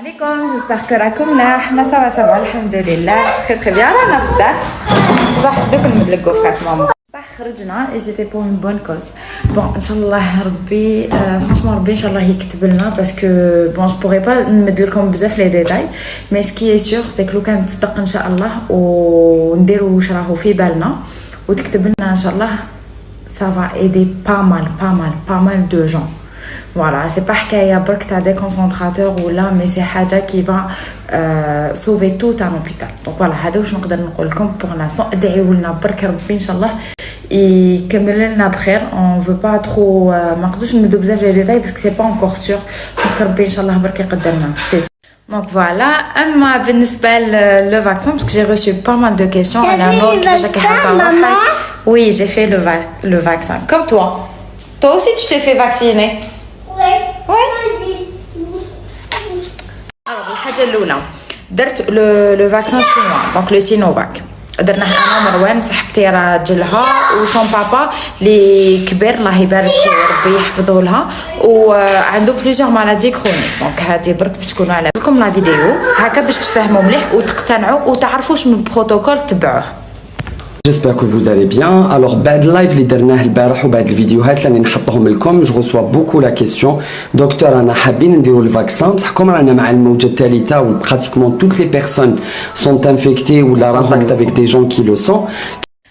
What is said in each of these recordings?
عليكم j'espère que راكم ملاح حنا سوا الحمد لله très bien رانا في الدار صح دوك نمدلكو في ماما صح خرجنا et c'était pour une bonne cause bon ان شاء الله ربي franchement ربي ان شاء الله يكتب لنا parce que bon je pourrais pas نمدلكم بزاف لي ديتاي mais ce qui est sûr c'est que لو كان تصدق ان شاء الله ونديروا واش راهو في بالنا وتكتب لنا ان شاء الله ça va aider pas mal de gens. Voilà, c'est pas حكايه برك تاع des concentrateurs ولا mais c'est حاجه qui va sauver tout un hôpital. Donc voilà, هذا واش نقدر نقول لكم pour l'instant. ادعيوا لنا برك ربي ان شاء الله يكمل لنا بخير. On veut pas trop ما نقدرش نمدو بزاف لي ديتاي parce que c'est pas encore sûr. Donc ربي ان شاء الله برك يقدرنا. Donc voilà, اما بالنسبه le vaccin parce que j'ai reçu pas mal de questions à la mode كيفاش كيحصل. Oui, j'ai fait le vaccin comme toi. Toi aussi tu t'es fait vacciner. Ouais. Alors الحاجه الاولى درت le vaccin chinois donc le Sinovac. درناه انا ومروان صاحبتي راجلها وصون بابا اللي كبير الله يبارك ربي يحفظه لها وعنده بليزيور مالادي كرونيك. دونك هذه برك باش تكونوا على بالكم لا فيديو هكا باش تفهموا مليح وتقتنعوا وتعرفوا شنو البروتوكول تبعوه. J'espère que vous allez bien. Alors, bad live les dernières البارح وبعد الفيديوهات اللي نحطهم لكم. Je reçois beaucoup la question. Docteur, أنا حابين نديروا الفاكسان بصحكم رانا مع الموجة الثالثة و pratiquement toutes les personnes sont infectées ou la contact avec des gens qui le sont.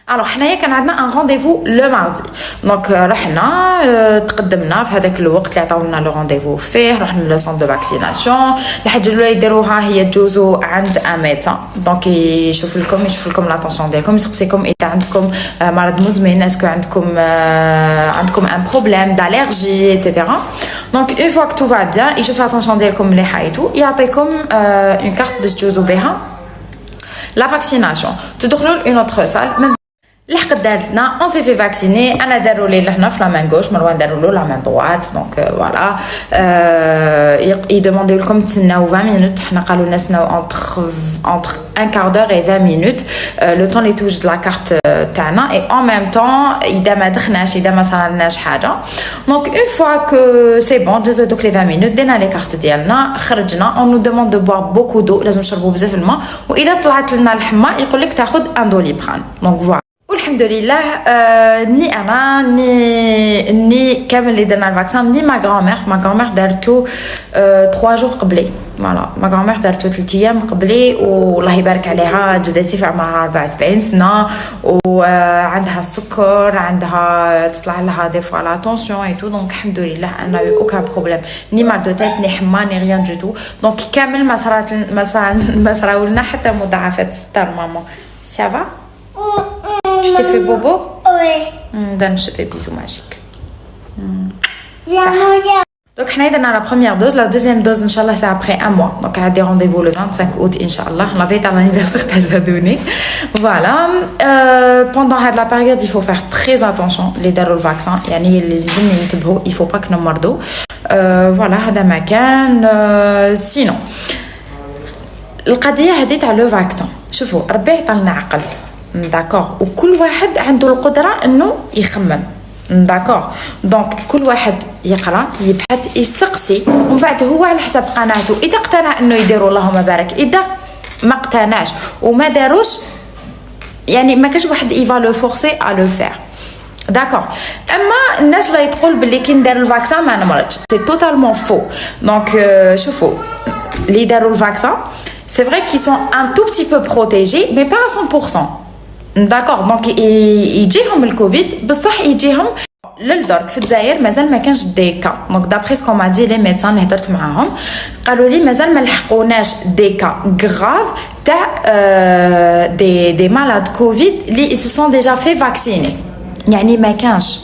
Alors حنايا كان عندنا ان رونديفو لو ماردي دونك رحنا تقدمنا في هذاك الوقت اللي عطاو لنا لو رونديفو فيه رحنا لو سونتر دو فاكسيناسيون. الحاجه الاولى يديروها هي تجوزوا عند ان ميدسان دونك يشوف لكم لاتونسيون ديالكم يسقسيكم اذا عندكم مرض مزمن اسكو عندكم ان بروبليم داليرجي ايتترا. دونك اون فوا كو تو فا بيان يشوف لاتونسيون ديالكم مليحه ايتو يعطيكم اون كارت باش تجوزوا بها لا فاكسيناسيون. تدخلوا لون اوتر سال لحق دارتنا on s'est fait vacciner. انا داروا لي لهنا في لا مان غوش مروان داروا له لا مان droite دونك فوالا يدومونديو لكم تسناو 20 مينوت. حنا قالوا لنا نسناو entre un quart d'heure et 20 minutes le temps اللي توجد لا كارت تاعنا et en même temps اذا ما دخناش اذا ما صارلناش حاجه دونك une fois que c'est bon جزو دوك لي 20 مينوت دينا لي كارت ديالنا خرجنا. on nous demande de boire beaucoup d'eau لازم نشربوا بزاف الماء واذا طلعت لنا الحمى يقول لك تاخذ ان دوليبران. دونك فوالا والحمد لله ني انا ني كامل اللي درنا الفاكسان ني ما غرامير دارتو 3 جور قبلي. فوالا ما غرامير دارتو 3 ايام قبلي والله يبارك عليها. جدتي في عمرها 74 سنه وعندها السكر عندها تطلع لها دي فوا لا طونسيون اي تو. دونك الحمد لله انا اوكا بروبليم ني مال دو تيت ني حما ني ريان دو تو. دونك كامل ما صراو لنا حتى مضاعفات ستار ماما. سافا Tu t'es fait bobo? Oui. Donne, je te fais bisous magiques. Donc, on a eu la première dose. La deuxième dose, Inch'Allah, c'est après un mois. Donc, on a des rendez-vous le 25 août, Inch'Allah. On avait été à l'anniversaire que tu as donné. Voilà. Pendant la période, il faut faire très attention. Les darou le vaccin. Il ne faut pas que nous mordions. Voilà, هذا ما كان. Sinon, القضية هذه تاع لو فاكسان. شوفوا ربي عطانا عقل. داكور وكل واحد عنده القدره انه يخمم. داكور دونك كل واحد يقرا يبحث يسقسي ومن بعد هو على حسب قناعته. اذا اقتنع انه يديروا اللهم بارك اذا ما اقتنعش وما داروش يعني ما كاش واحد يفا لو فورسي ا لو فير. داكور اما الناس اللي تقول باللي كي ندير الفاكسان ما نمرضش سي توتالمون فو. دونك شوفوا اللي داروا الفاكسان c'est vrai qu'ils sont un tout petit peu protégés mais pas à 100%. داكور دونك يجيهم الكوفيد بصح يجيهم للدرك في الجزائر مازال ما كانش دي كا. دونك دابري سكو ما دي لي ميدسان اللي هضرت معاهم قالوا لي مازال ما لحقوناش دي كا غراف تاع دي مالاد كوفيد اللي سو سون ديجا في فاكسيني يعني ما كانش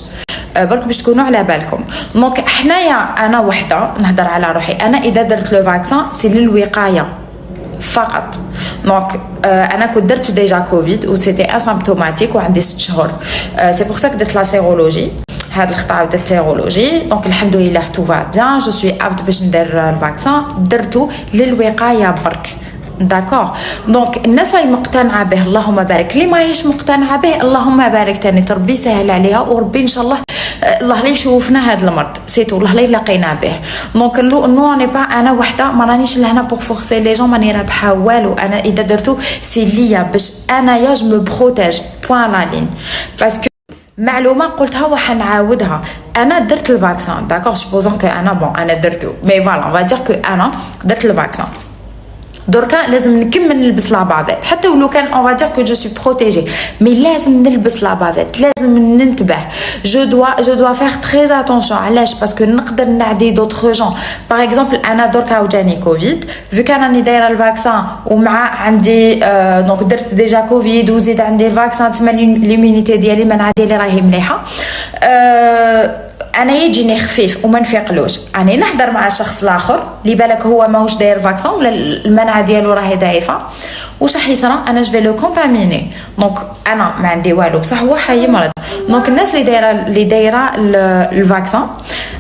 برك باش تكونوا على بالكم. دونك حنايا انا وحده نهضر على روحي انا اذا درت لو فاكسان سي للوقايه فقط. دونك انا كنت درت ديجا كوفيد و سيتي اسيمبتوماتيك وعندي 6 شهور. سي بور سا درت لا سيرولوجي هاد الخطا درت سيرولوجي. دونك الحمد لله تو فا بيان جو سوي ابت باش ندير الفاكسان درتو للوقايه برك. داكور دونك الناس اللي مقتنعه به اللهم بارك اللي ماهيش مقتنعه به اللهم بارك تاني ربي سهل عليها وربي ان شاء الله الله لا يشوفنا هذا المرض سيتو الله لا لقينا به. دونك نو ني با انا وحده ما رانيش لهنا بوغ فورسي لي جون ماني رابحه والو. انا اذا درتو سي ليا باش انا يا جو مو بروتيج بوين لا لين باسكو معلومه قلتها وحنعاودها. انا درت الفاكسان داكور سبوزون كو انا بون انا درتو مي فوالا اون فا دير كو انا درت الفاكسان دركا لازم نكمل نلبس لابافيت حتى ولو كان اون فادير كو جو سوي بروتيجي مي لازم نلبس لابافيت لازم ننتبه. جو دوا فير تري اتونسيون علاش باسكو نقدر نعدي دوطخ جون. باغ اكزومبل انا دركا وجاني كوفيد فو كان راني دايره الفاكسان ومع عندي دونك درت ديجا كوفيد وزيد عندي الفاكسان تما ليمونيتي ديالي مناعه ديالي راهي مليحه. انا يجيني خفيف وما نفيقلوش اني نحضر مع الشخص الاخر اللي بالك هو ماهوش داير فاكسون ولا المناعه ديالو راهي ضعيفه واش راح يصرى انا جو في لو كونتاميني. دونك انا ما عندي والو بصح هو حيمرض. دونك الناس اللي دايره الفاكسون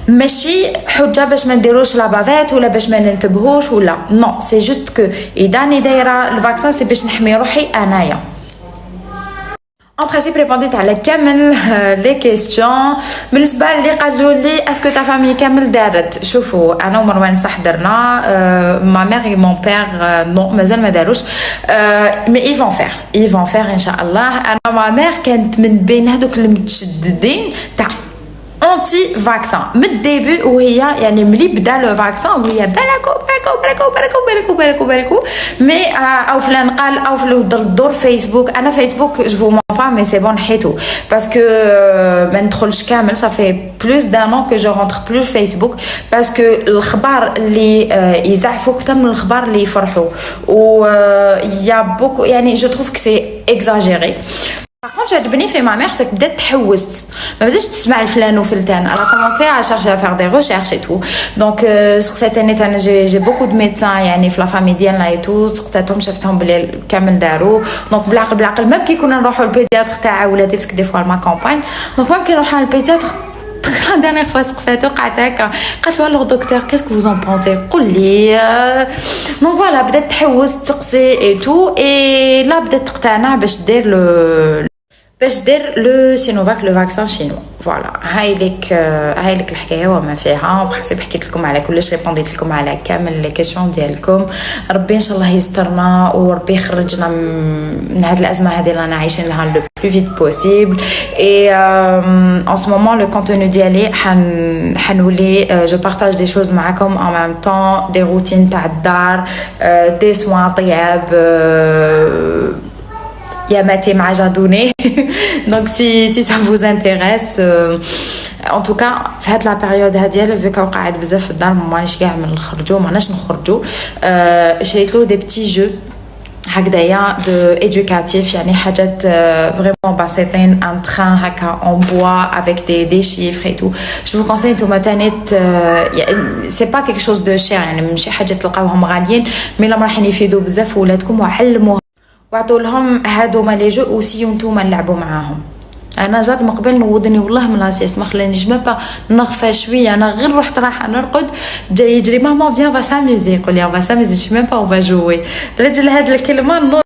ماشي حجه باش ما نديروش لابافيت ولا باش ما ننتبهوش ولا نو سي جوست كو اذا اني دايره الفاكسون سي باش نحمي روحي انايا. En principe ريبونديت على كامل لي كيستيون. بالنسبه اللي قالوا لي اسكو تا فامي كامل دارت شوفوا انا ومروان صح درنا ما مير مون بير نو مازال ما داروش مي ils vont faire ان شاء الله. انا ما مير كانت من بين هذوك المتشددين تاع انتي فاكسان من الديبي وهي يعني ملي بدا لو فاكسان وهي بالكو مي او فلان قال او في الدور فيسبوك. انا فيسبوك جو فو با مي سي بون حيتو باسكو ما ندخلش كامل صافي بلوس دان ان كو جو رونتر بلوس فيسبوك باسكو الخبار اللي يزعفوا اكثر من الخبار اللي يفرحوا و يا بوكو يعني جو تروف كو سي اكزاجيري. Par contre, عجبني في ما مير سك بدات تحوس ما بداتش تسمع الفلان وفلتان. انا كومونسي ا شارجي ا فير دي ريشيرش اي تو دونك سقسيت اني انا جي بوكو دو ميدسان يعني في لا فامي ديالنا اي تو سقسيتهم شفتهم بلي كامل داروا. دونك بالعقل ما كي كنا نروحوا للبيدياتر تاع ولادي باسكو دي فوا ما كومباين دونك ما كي نروحوا للبيدياتر لا دانيير فوا سقساتو قعدت هكا قالت له الوغ دكتور كاسكو فوز ان بونسي قول لي دونك فوالا بدات تحوس تسقسي اي تو اي لا بدات تقتنع باش دير لو سينوفاك لو فاكسان شينوا. فوالا هاي لك الحكايه وما فيها. بحسب حكيت لكم على كلش ريبونديت لكم على كامل لي كيسيون ديالكم. ربي ان شاء الله يسترنا وربي يخرجنا من هذه الازمه هذه اللي رانا عايشين لها لو بلو فيت بوسيبل. اي ان سو مومون لو كونتوني ديالي حنولي جو بارطاج دي شوز معكم ان ميم طون دي روتين تاع الدار دي سوان طياب يا ماتي مع جادوني. دونك سي ça vous intéresse en tout cas في هاد لا بيريود هادي فيك قاعد بزاف في الدار مانيش كاع من نخرجوا ماناش نخرجوا شريت له دي بتي جو هكذايا دو éducatif يعني حاجات فريمون بسيطين ان تران هكا اون بوا افيك دي شيفر اي تو. جو فو كونساي نتوما تانيت سي با كيك شوز دو شير يعني ماشي حاجات تلقاوهم غاليين مي لا راح يفيدوا بزاف ولادكم وعلموا وعطوا لهم هادو لي جو اوسي نتوما نلعبوا معاهم. انا جات مقبل نوضني والله من لاسيس ما خلانيش ما با نغفى شويه. انا غير رحت رايحه نرقد جاي يجري ماما فيان فا ساميوزي يقول لي فا ساميوزي مش ميم با اون فا جوي. لاجل هاد الكلمه